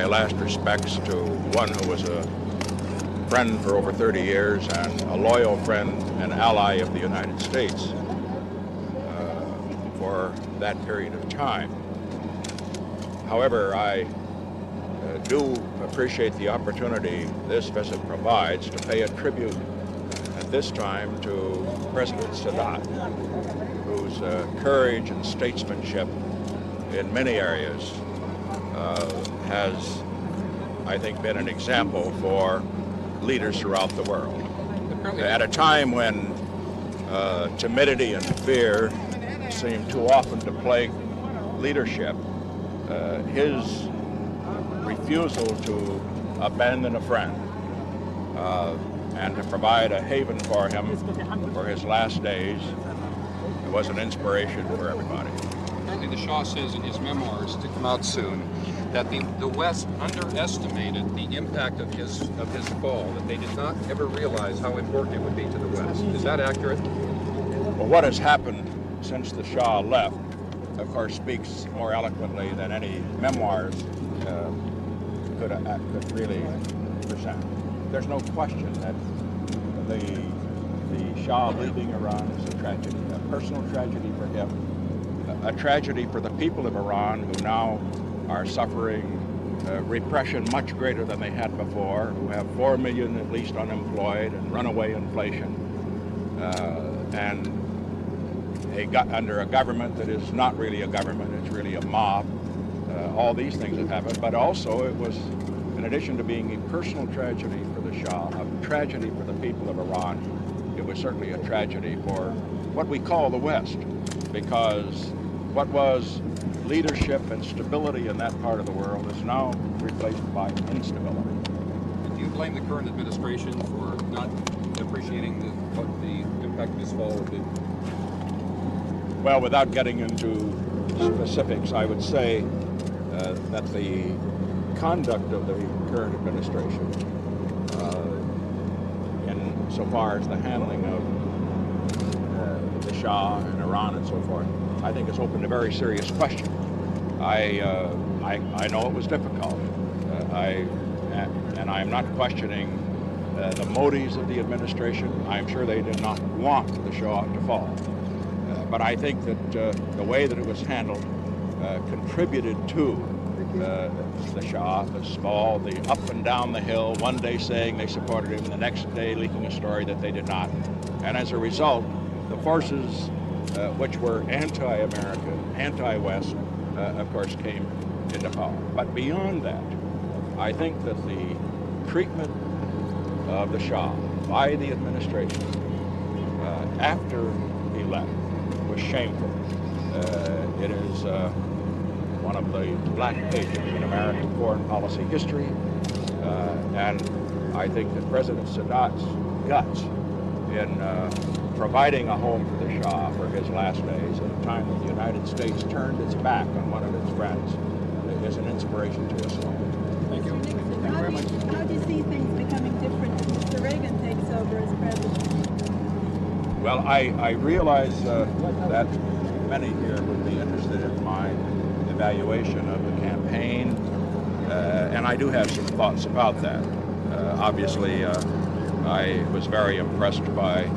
last respects to one who was a friend for over 30 years and a loyal friend and ally of the United States for that period of time. However, I do appreciate the opportunity this visit provides to pay a tribute at this time to President Sadat, whose courage and statesmanship in many areas has, I think, been an example for leaders throughout the world. At a time when timidity and fear seem too often to plague leadership, his refusal to abandon a friend and to provide a haven for him for his last days was an inspiration for everybody. Apparently the Shah says in his memoirs, to come out soon, that the West underestimated the impact of his fall, that they did not ever realize how important it would be to the West. Is that accurate? Well, what has happened since the Shah left, of course, speaks more eloquently than any memoirs could really present. There's no question that the Shah leaving Iran is a tragedy, a personal tragedy for him, a tragedy for the people of Iran who now are suffering repression much greater than they had before, who have 4 million at least unemployed and runaway inflation, and under a government that is not really a government, it's really a mob. All these things have happened, but also it was, in addition to being a personal tragedy for the Shah, a tragedy for the people of Iran, it was certainly a tragedy for what we call the West, because what was leadership and stability in that part of the world is now replaced by instability. Do you blame the current administration for not appreciating what the impact of this fall would be? Well, without getting into specifics, I would say that the conduct of the current administration, insofar as the handling of the Shah and Iran and so forth, I think it's opened a very serious question. I know it was difficult, and I am not questioning the motives of the administration. I'm sure they did not want the Shah to fall. But I think that the way that it was handled contributed to the Shah's fall, the up and down the hill, one day saying they supported him, the next day leaking a story that they did not. And as a result, the forces which were anti-American, anti-West, of course, came into power. But beyond that, I think that the treatment of the Shah by the administration after he left was shameful. It is one of the black pages in American foreign policy history, and I think that President Sadat's guts in providing a home for the Shah for his last days at a time when the United States turned its back on one of its friends is an inspiration to us all. Thank you. Thank you very much. How do you see things becoming different as Mr. Reagan takes over as president? Well, I realize that many here would be interested in my evaluation of the campaign, and I do have some thoughts about that. Obviously, I was very impressed by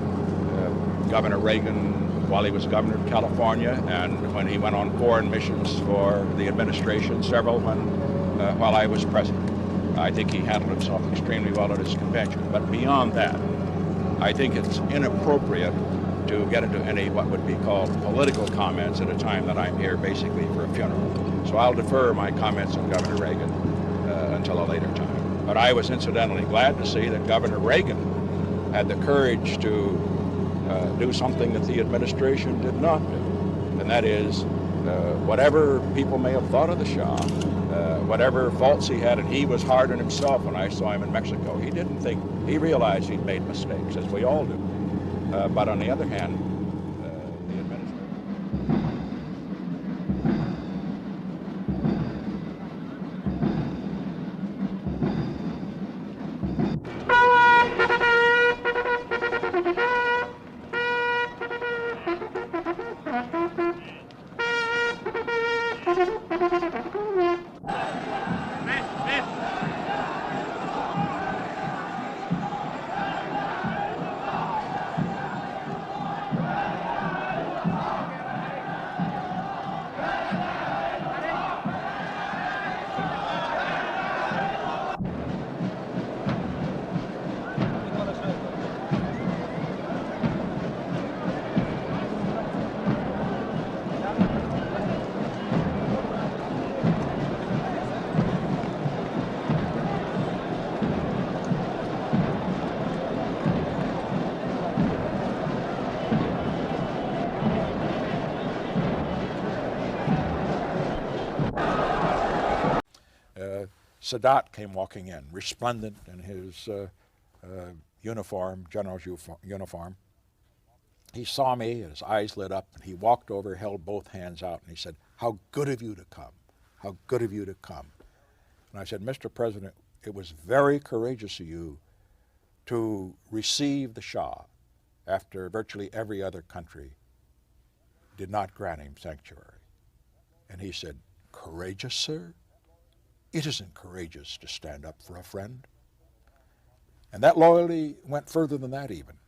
Governor Reagan while he was governor of California, and when he went on foreign missions for the administration, several while I was president. I think he handled himself extremely well at his convention. But beyond that, I think it's inappropriate to get into any what would be called political comments at a time that I'm here basically for a funeral. So I'll defer my comments on Governor Reagan until a later time. But I was incidentally glad to see that Governor Reagan had the courage to do something that the administration did not do, and that is whatever people may have thought of the Shah, whatever faults he had, and he was hard on himself when I saw him in Mexico. He didn't think, he realized he'd made mistakes, as we all do. But on the other hand, the administration... Sadat came walking in, resplendent in his uniform, general's uniform. He saw me, his eyes lit up, and he walked over, held both hands out, and he said, "How good of you to come. How good of you to come." And I said, "Mr. President, it was very courageous of you to receive the Shah after virtually every other country did not grant him sanctuary." And he said, "Courageous, sir? It isn't courageous to stand up for a friend." And that loyalty went further than that even.